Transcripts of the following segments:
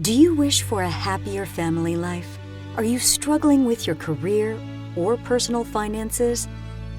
Do you wish for a happier family life? Are you struggling with your career or personal finances?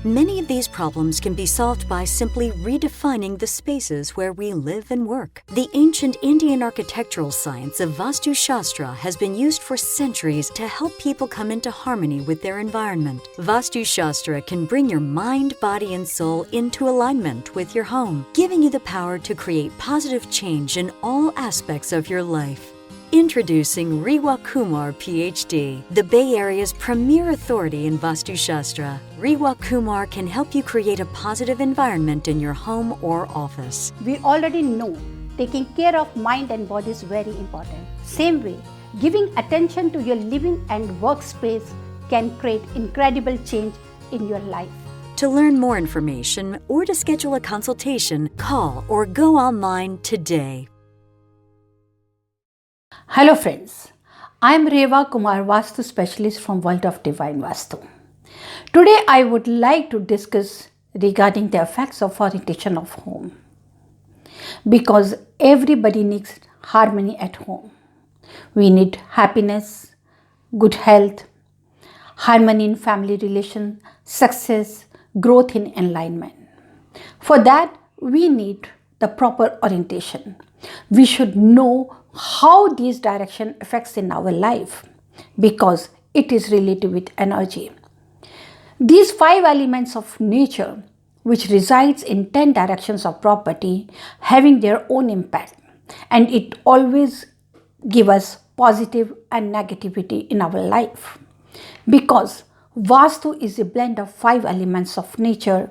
Many of these problems can be solved by simply redefining the spaces where we live and work. The ancient Indian architectural science of Vastu Shastra has been used for centuries to help people come into harmony with their environment. Vastu Shastra can bring your mind, body, and soul into alignment with your home, giving you the power to create positive change in all aspects of your life. Introducing Rewa Kumar, PhD, the Bay Area's premier authority in Vastu Shastra. Rewa Kumar can help you create a positive environment in your home or office. We already know taking care of mind and body is very important. Same way, giving attention to your living and workspace can create incredible change in your life. To learn more information or to schedule a consultation, call or go online today. Hello friends, I am Rewa Kumar, Vastu Specialist from World of Divine Vastu. Today I would like to discuss regarding the effects of orientation of home. Because everybody needs harmony at home. We need happiness, good health, harmony in family relation, success, growth in alignment. For that, we need the proper orientation. We should know how this direction affects in our life because it is related with energy. These 5 elements of nature which resides in 10 directions of property having their own impact, and it always give us positive and negativity in our life because Vastu is a blend of 5 elements of nature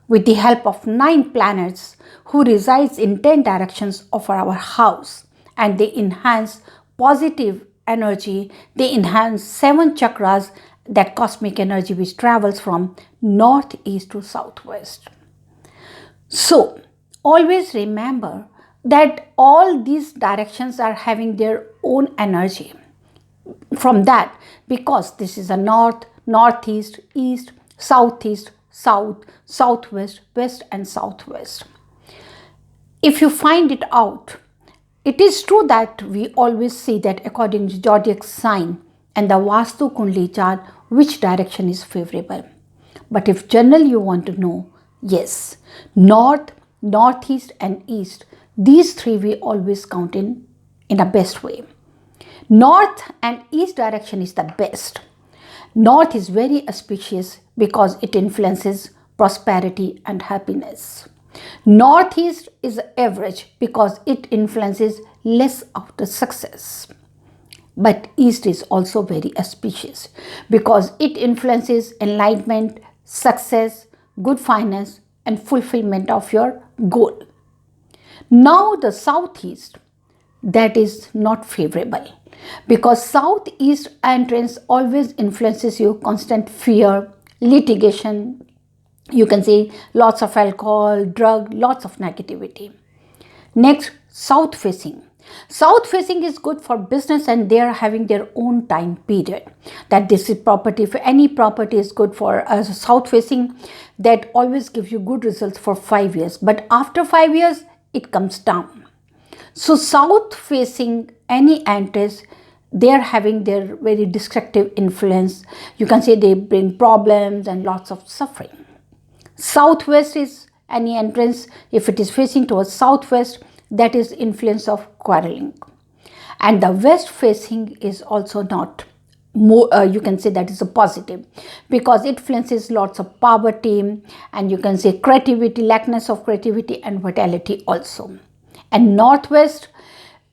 with the help of 9 planets who resides in 10 directions of our house, and they enhance positive energy. They enhance 7 chakras, that cosmic energy which travels from northeast to southwest. So always remember that all these directions are having their own energy from that, because this is a north, northeast, east, southeast, south, southwest, west and southwest. If you find it out, it is true that we always see that according to zodiac sign and the Vastu Kundli chart, which direction is favorable. But if generally you want to know, yes, north, northeast and east, these 3 we always count in a best way. North and east direction is the best. North is very auspicious because it influences prosperity and happiness. Northeast is average because it influences less of the success. But east is also very auspicious because it influences enlightenment, success, good finance and fulfillment of your goal. Now the southeast, that is not favorable because southeast entrance always influences you constant fear, litigation, you can say lots of alcohol, drug, lots of negativity. Next, south facing. South facing is good for business and they are having their own time period. That this is property, if any property is good for south facing, that always gives you good results for 5 years. But after 5 years, it comes down. So south facing any entrance, they are having their very destructive influence. You can say they bring problems and lots of suffering. Southwest is any entrance, if it is facing towards southwest, that is influence of quarreling. And the west facing is also not more, you can say that is a positive because it influences lots of poverty and you can say creativity, lackness of creativity and vitality also. And northwest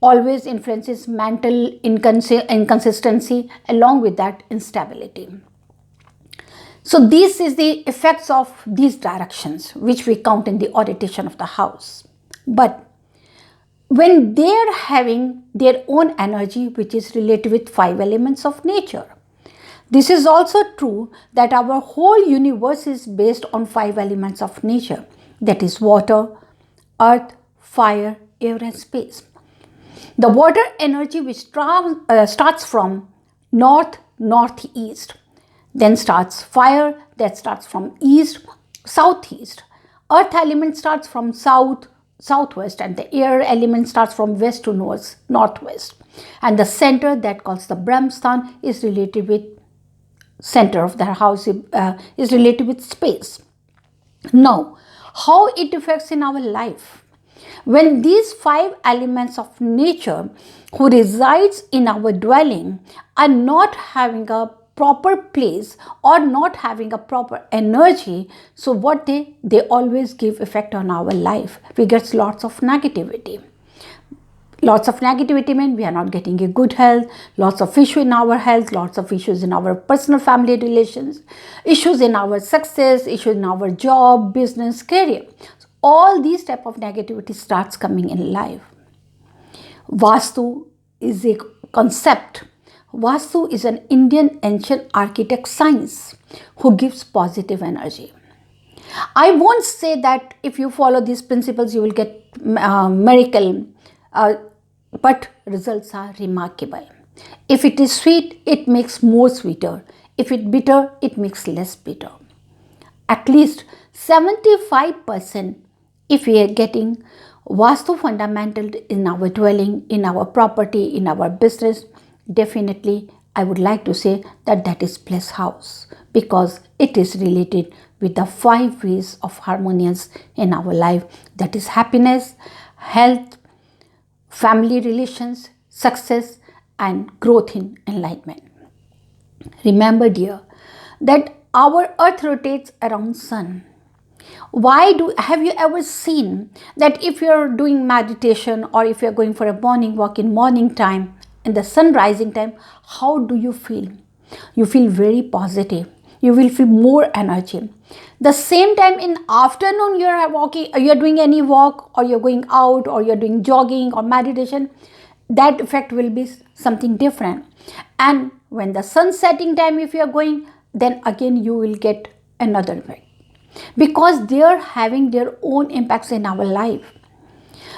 always influences mental inconsistency, along with that instability. So this is the effects of these directions which we count in the orientation of the house. But when they are having their own energy which is related with 5 elements of nature, this is also true that our whole universe is based on 5 elements of nature, that is water, earth, fire, air and space. The water energy which starts from north, northeast, then starts fire, that starts from east, southeast. Earth element starts from south, southwest, and the air element starts from west to northwest, and the center that calls the Brahmsthan is related with center of the house, is related with space. Now, how it affects in our life? When these 5 elements of nature who resides in our dwelling are not having a proper place or not having a proper energy, so what they always give effect on our life. We get lots of negativity. Lots of negativity means we are not getting a good health, lots of issues in our health, lots of issues in our personal family relations, issues in our success, issues in our job, business, career. All these type of negativity starts coming in life. Vastu is a concept. Vastu is an Indian ancient architect science who gives positive energy. I won't say that if you follow these principles you will get miracle, but results are remarkable. If it is sweet, it makes more sweeter. If it bitter, it makes less bitter. At least 75% if we are getting Vastu fundamental in our dwelling, in our property, in our business, definitely I would like to say that is blessed house, because it is related with the 5 ways of harmonious in our life, that is happiness, health, family relations, success, and growth in enlightenment. Remember, dear, that our earth rotates around sun. Have you ever seen that if you're doing meditation or if you're going for a morning walk in morning time, in the sun rising time, how do you feel? You feel very positive. You will feel more energy. The same time in afternoon you're walking, you're doing any walk, or you're going out, or you're doing jogging or meditation, that effect will be something different. And when the sun setting time if you're going, then again you will get another effect, because they are having their own impacts in our life.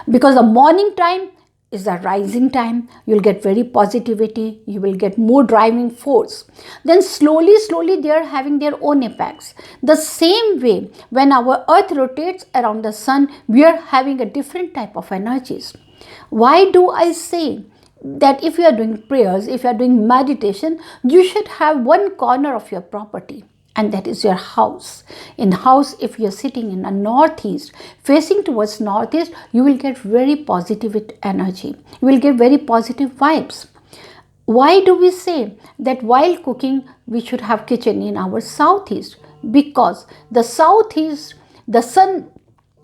Because the morning time is the rising time, you'll get very positivity, you will get more driving force. Then slowly they are having their own impacts. The same way, when our earth rotates around the sun, we are having a different type of energies. Why do I say that if you are doing prayers, if you are doing meditation, you should have one corner of your property, and that is your house. In house, if you're sitting in a northeast, facing towards northeast, you will get very positive energy. You will get very positive vibes. Why do we say that while cooking, we should have kitchen in our southeast? Because the southeast, the sun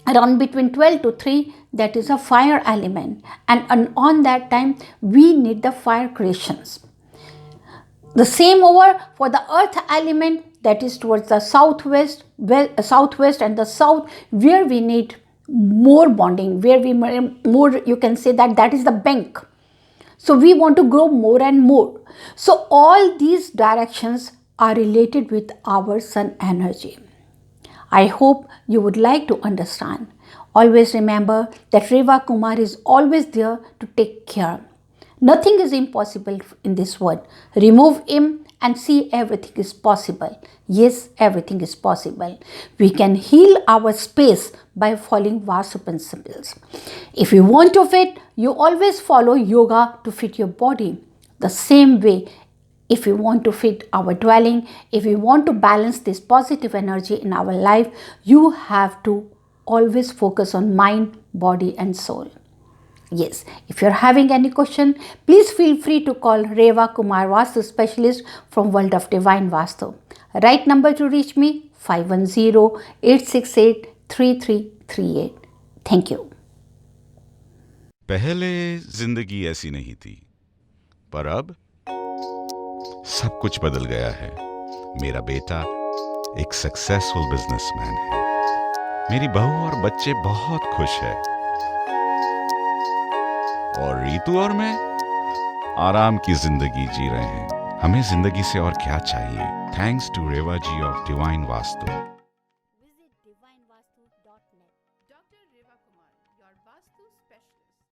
around between 12 to 3, that is a fire element. And on that time, we need the fire creations. The same over for the earth element, that is towards the southwest and the south, where we need more bonding, where we more, you can say that is the bank. So we want to grow more and more. So all these directions are related with our sun energy. I hope you would like to understand. Always remember that Reva Kumar is always there to take care. Nothing is impossible in this world. Remove him and see everything is possible. Yes, everything is possible. We can heal our space by following Vastu principles. If you want to fit, you always follow yoga to fit your body. The same way, if we want to fit our dwelling, if we want to balance this positive energy in our life, you have to always focus on mind, body and soul. Yes, if you're having any question, please feel free to call Reva Kumar Vastu Specialist from World of Divine Vastu. Right number to reach me, 510-868-3338. Thank you. पहले जिंदगी ऐसी नहीं थी, पर अब सब कुछ बदल गया है। मेरा बेटा एक सक्सेसफुल बिजनेसमैन है। मेरी बहू और बच्चे बहुत खुश हैं। और रीतू और मैं आराम की जिंदगी जी रहे हैं। हमें जिंदगी से और क्या चाहिए? Thanks to Reva ji of Divine vastu.